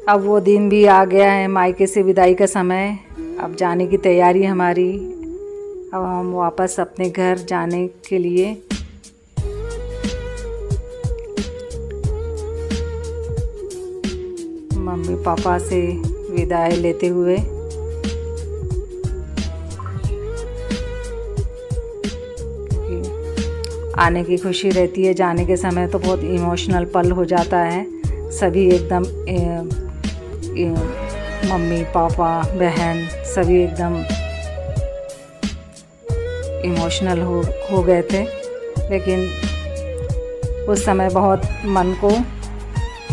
अब वो दिन भी आ गया है, मायके से विदाई का समय। अब जाने की तैयारी हमारी। अब हम वापस अपने घर जाने के लिए मम्मी पापा से विदाई लेते हुए आने की खुशी रहती है, जाने के समय तो बहुत इमोशनल पल हो जाता है। सभी एकदम मम्मी पापा बहन सभी एकदम इमोशनल हो गए थे। लेकिन उस समय बहुत मन को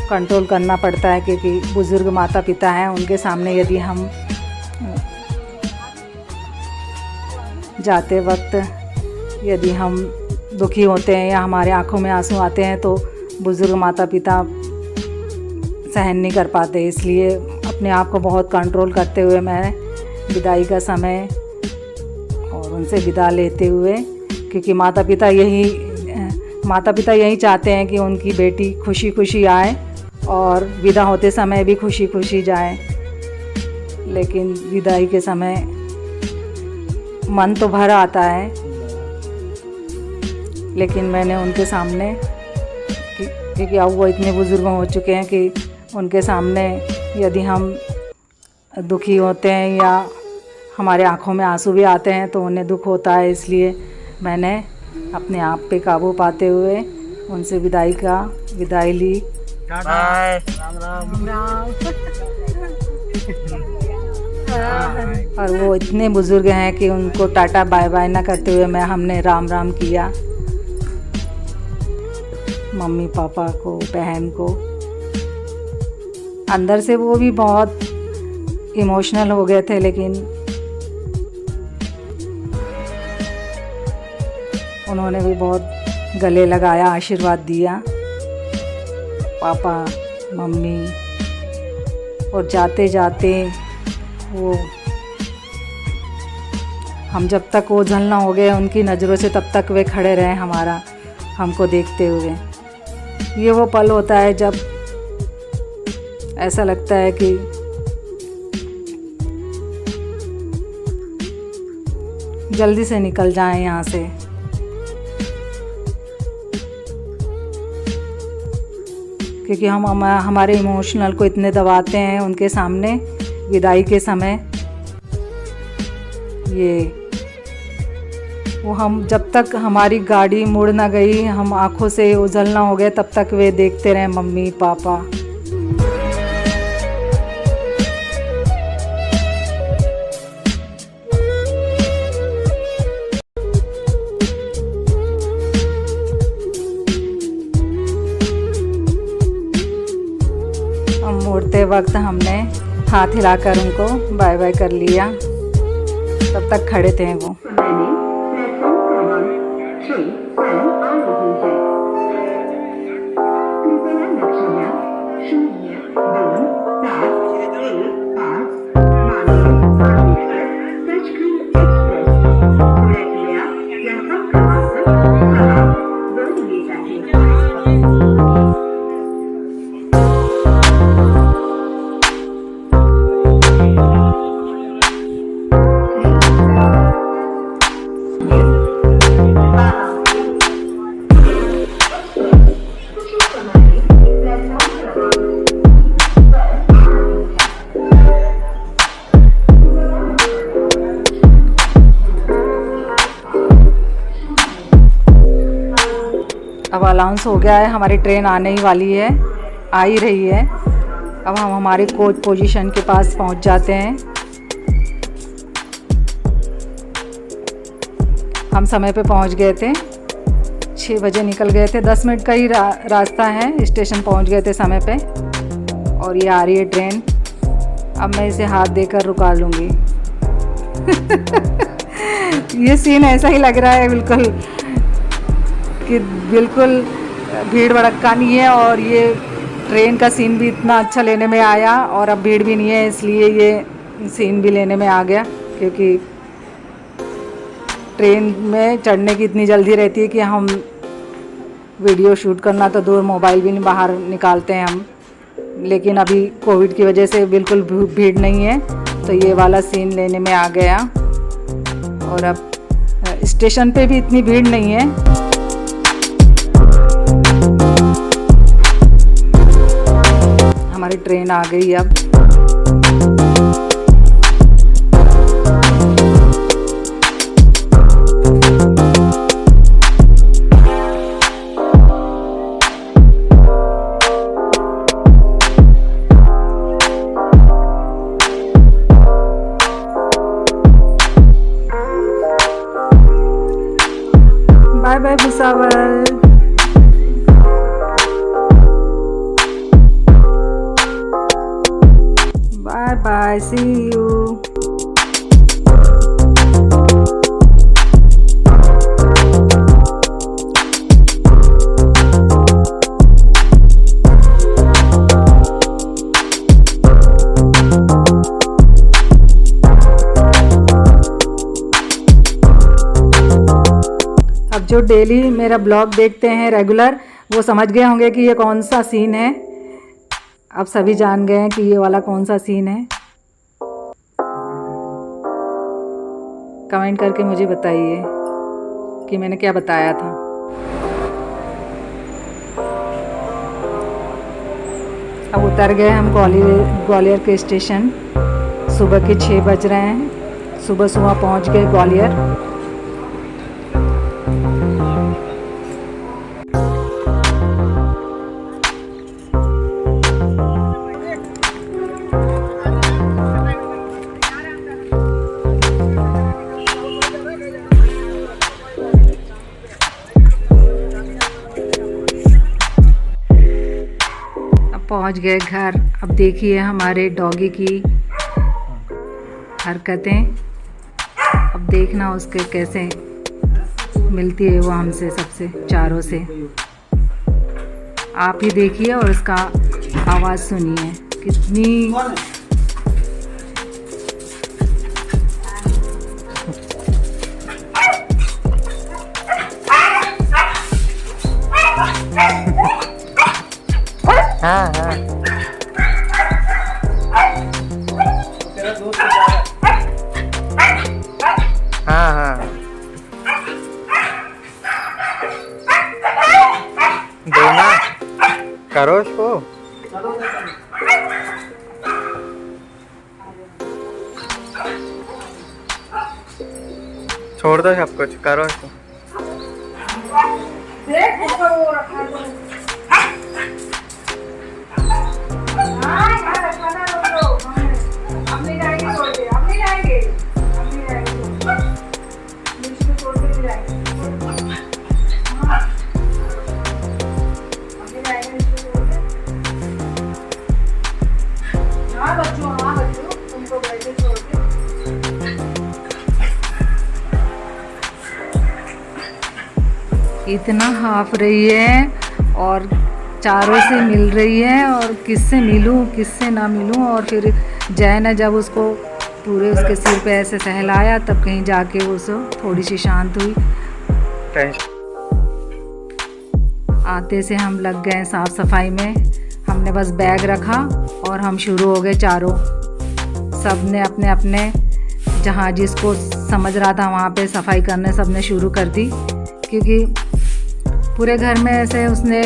कंट्रोल करना पड़ता है, क्योंकि बुज़ुर्ग माता पिता हैं, उनके सामने यदि हम जाते वक्त यदि हम दुखी होते हैं या हमारे आंखों में आंसू आते हैं तो बुज़ुर्ग माता पिता सहन नहीं कर पाते। इसलिए अपने आप को बहुत कंट्रोल करते हुए मैं विदाई का समय और उनसे विदा लेते हुए, क्योंकि माता पिता यही चाहते हैं कि उनकी बेटी खुशी खुशी आए और विदा होते समय भी खुशी खुशी जाए। लेकिन विदाई के समय मन तो भर आता है, लेकिन मैंने उनके सामने, क्योंकि अब वो इतने बुज़ुर्ग हो चुके हैं कि उनके सामने यदि हम दुखी होते हैं या हमारे आँखों में आंसू भी आते हैं तो उन्हें दुख होता है। इसलिए मैंने अपने आप पे काबू पाते हुए उनसे विदाई ली। बाय, राम राम। और वो इतने बुज़ुर्ग हैं कि उनको टाटा बाय बाय ना करते हुए हमने राम राम किया मम्मी पापा को, बहन को। अंदर से वो भी बहुत इमोशनल हो गए थे, लेकिन उन्होंने भी बहुत गले लगाया, आशीर्वाद दिया पापा मम्मी। और जाते जाते वो हम जब तक ओझल ना हो गए उनकी नज़रों से, तब तक वे खड़े रहे हमको देखते हुए। ये वो पल होता है जब ऐसा लगता है कि जल्दी से निकल जाएं यहाँ से। क्योंकि हम हमारे इमोशनल को इतने दबाते हैं उनके सामने विदाई के समय। वो हम जब तक हमारी गाड़ी मुड़ ना गई, हम आँखों से ओझल ना हो गए, तब तक वे देखते रहे मम्मी पापा। हम मुड़ते वक्त हमने हाथ हिलाकर उनको बाय बाय कर लिया, तब तक खड़े थे वो। अब अनाउंस हो गया है, हमारी ट्रेन आने ही वाली है, आ ही रही है। अब हम हमारे कोच पोजीशन के पास पहुंच जाते हैं। हम समय पे पहुंच गए थे, 6 बजे निकल गए थे। 10 मिनट का ही रास्ता है, स्टेशन पहुंच गए थे समय पे। और ये आ रही है ट्रेन। अब मैं इसे हाथ देकर रुका लूँगी। ये सीन ऐसा ही लग रहा है बिल्कुल कि बिल्कुल भीड़ भड़क्का नहीं है, और ये ट्रेन का सीन भी इतना अच्छा लेने में आया, और अब भीड़ भी नहीं है, इसलिए ये सीन भी लेने में आ गया। क्योंकि ट्रेन में चढ़ने की इतनी जल्दी रहती है कि हम वीडियो शूट करना तो दूर, मोबाइल भी नहीं बाहर निकालते हैं हम। लेकिन अभी कोविड की वजह से बिल्कुल भीड़ नहीं है, तो ये वाला सीन लेने में आ गया। और अब स्टेशन पे भी इतनी भीड़ नहीं है। हमारी ट्रेन आ गई अब। Bye bye Bhusawal. Bye bye, see you. अब जो डेली मेरा ब्लॉग देखते हैं रेगुलर, वो समझ गए होंगे कि ये कौन सा सीन है। अब सभी जान गए हैं कि ये वाला कौन सा सीन है। कमेंट करके मुझे बताइए कि मैंने क्या बताया था। अब उतर गए हम ग्वालियर के स्टेशन। सुबह के 6 बज रहे हैं। सुबह सुबह पहुंच गए ग्वालियर। पहुंच गए घर। अब देखिए हमारे डॉगी की हरकतें। अब देखना उसके कैसे मिलती है वो हमसे सबसे चारों से। आप ही देखिए और उसका आवाज़ सुनिए कितनी हाँ हाँ तेरा दोस्त हाँ हाँ देना करो इसको। छोड़ दो सब कुछ, करो इसको। इतना हाफ रही है और चारों से मिल रही है, और किससे मिलूं किससे ना मिलूं। और फिर जय ने जब उसको पूरे उसके सिर पे ऐसे सहलाया, तब कहीं जाके वो थोड़ी सी शांत हुई। आते से हम लग गए साफ़ सफाई में। हमने बस बैग रखा और हम शुरू हो गए चारों। सब ने अपने अपने जहाँ जिसको समझ रहा था वहाँ पे सफाई करने सब ने शुरू कर दी, क्योंकि पूरे घर में ऐसे उसने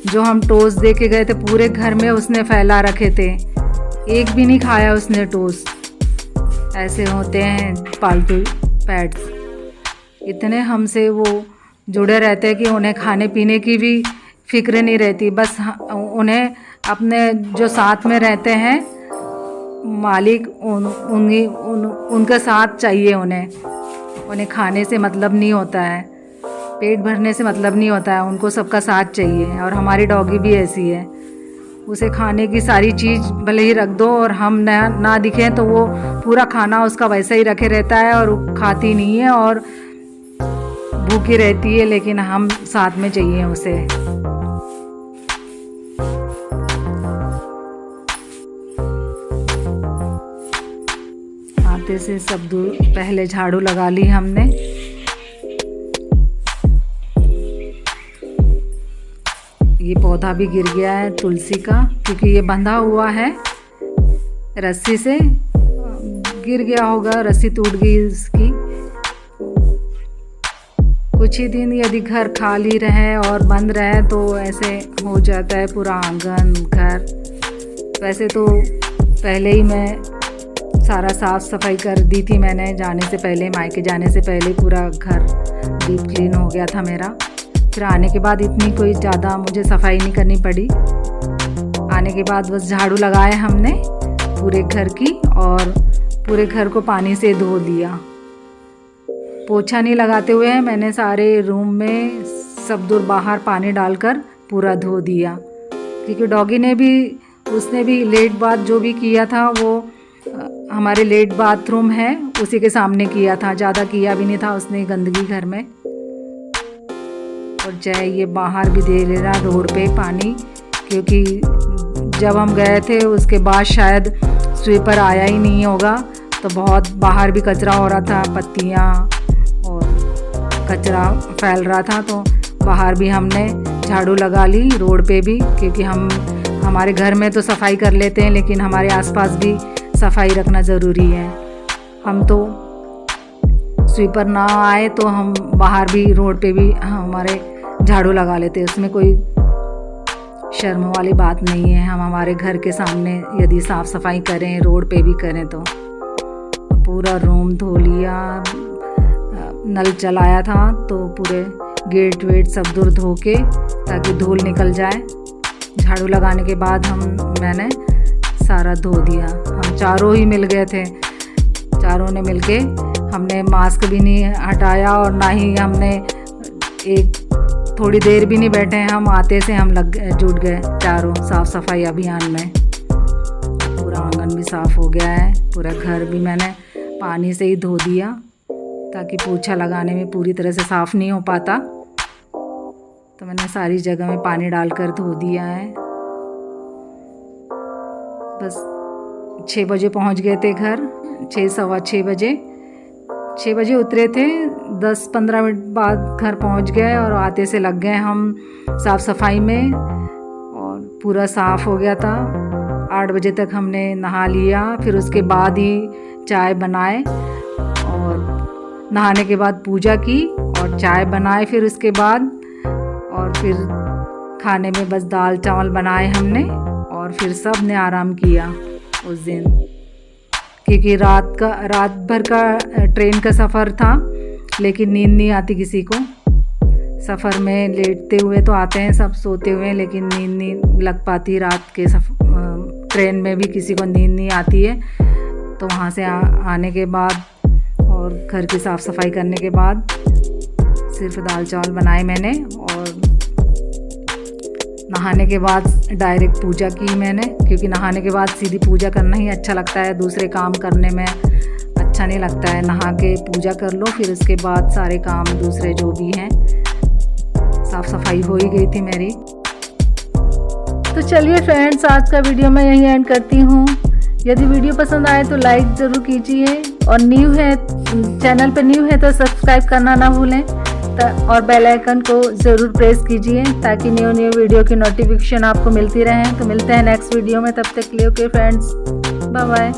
जो हम टोस्ट दे के गए थे पूरे घर में उसने फैला रखे थे। एक भी नहीं खाया उसने टोस्ट। ऐसे होते हैं पालतू पेट्स, इतने हमसे वो जुड़े रहते हैं कि उन्हें खाने पीने की भी फिक्र नहीं रहती। बस उन्हें अपने जो साथ में रहते हैं मालिक उनके साथ चाहिए। उन्हें खाने से मतलब नहीं होता है, पेट भरने से मतलब नहीं होता है, उनको सबका साथ चाहिए। और हमारी डॉगी भी ऐसी है, उसे खाने की सारी चीज़ भले ही रख दो और हम ना दिखें तो वो पूरा खाना उसका वैसा ही रखे रहता है और खाती नहीं है और भूखी रहती है, लेकिन हम साथ में चाहिए उसे। आते से सब दूर पहले झाड़ू लगा ली हमने। ये पौधा भी गिर गया है तुलसी का, क्योंकि ये बंधा हुआ है रस्सी से, गिर गया होगा, रस्सी टूट गई इसकी। कुछ ही दिन यदि घर खाली रहे और बंद रहे तो ऐसे हो जाता है पूरा आंगन घर। वैसे तो पहले ही मैं सारा साफ़ सफाई कर दी थी मैंने जाने से पहले, मायके जाने से पहले पूरा घर डीप क्लीन हो गया था मेरा। फिर आने के बाद इतनी कोई ज़्यादा मुझे सफाई नहीं करनी पड़ी। आने के बाद बस झाड़ू लगाए हमने पूरे घर की और पूरे घर को पानी से धो लिया। पोछा नहीं लगाते हुए मैंने सारे रूम में सब दूर बाहर पानी डालकर पूरा धो दिया, क्योंकि डॉगी ने भी, उसने भी लेट बाथ जो भी किया था वो हमारे लेट बाथरूम है उसी के सामने किया था, ज़्यादा किया भी नहीं था उसने गंदगी घर में। और चाहे ये बाहर भी दे ले रहा रोड पे पानी, क्योंकि जब हम गए थे उसके बाद शायद स्वीपर आया ही नहीं होगा, तो बहुत बाहर भी कचरा हो रहा था, पत्तियाँ और कचरा फैल रहा था, तो बाहर भी हमने झाड़ू लगा ली, रोड पे भी, क्योंकि हम हमारे घर में तो सफाई कर लेते हैं लेकिन हमारे आसपास भी सफाई रखना ज़रूरी है। हम तो स्वीपर ना आए तो हम बाहर भी रोड पे भी हमारे झाड़ू लगा लेते हैं, उसमें कोई शर्म वाली बात नहीं है। हम हमारे घर के सामने यदि साफ़ सफाई करें, रोड पे भी करें तो पूरा रूम धो लिया। नल चलाया था तो पूरे गेट वेट सब दूर धो के ताकि धूल निकल जाए। झाड़ू लगाने के बाद मैंने सारा धो दिया। हम चारों ही मिल गए थे, चारों ने मिलके हमने मास्क भी नहीं हटाया और ना ही हमने एक थोड़ी देर भी नहीं बैठे, हम आते से हम जुट गए चारों साफ़ सफाई अभियान में। पूरा आंगन भी साफ़ हो गया है, पूरा घर भी मैंने पानी से ही धो दिया ताकि पोछा लगाने में पूरी तरह से साफ़ नहीं हो पाता, तो मैंने सारी जगह में पानी डालकर धो दिया है। बस 6 बजे पहुंच गए थे घर, 6 सवा 6 बजे, 6 बजे उतरे थे, 10-15 मिनट बाद घर पहुंच गए और आते से लग गए हम साफ़ सफाई में और पूरा साफ़ हो गया था। 8 बजे तक हमने नहा लिया, फिर उसके बाद ही चाय बनाए और नहाने के बाद पूजा की और चाय बनाए फिर उसके बाद, और फिर खाने में बस दाल चावल बनाए हमने और फिर सब ने आराम किया उस दिन, क्योंकि रात भर का ट्रेन का सफ़र था लेकिन नींद नहीं आती किसी को। सफ़र में लेटते हुए तो आते हैं सब सोते हुए, लेकिन नींद नहीं लग पाती रात के ट्रेन में भी किसी को नींद नहीं आती है। तो वहाँ से आने के बाद और घर की साफ़ सफाई करने के बाद सिर्फ दाल चावल बनाए मैंने और नहाने के बाद डायरेक्ट पूजा की मैंने, क्योंकि नहाने के बाद सीधी पूजा करना ही अच्छा लगता है, दूसरे काम करने में अच्छा नहीं लगता है। नहा के पूजा कर लो, फिर उसके बाद सारे काम दूसरे जो भी हैं, साफ़ सफाई हो ही गई थी मेरी। तो चलिए फ्रेंड्स, आज का वीडियो मैं यहीं एंड करती हूँ। यदि वीडियो पसंद आए तो लाइक ज़रूर कीजिए और चैनल पर न्यू है तो सब्सक्राइब करना ना भूलें और बेल आइकन को ज़रूर प्रेस कीजिए ताकि न्यू वीडियो की नोटिफिकेशन आपको मिलती रहे। तो मिलते हैं नेक्स्ट वीडियो में, तब तक के लिए ओके फ्रेंड्स, बाय बाय।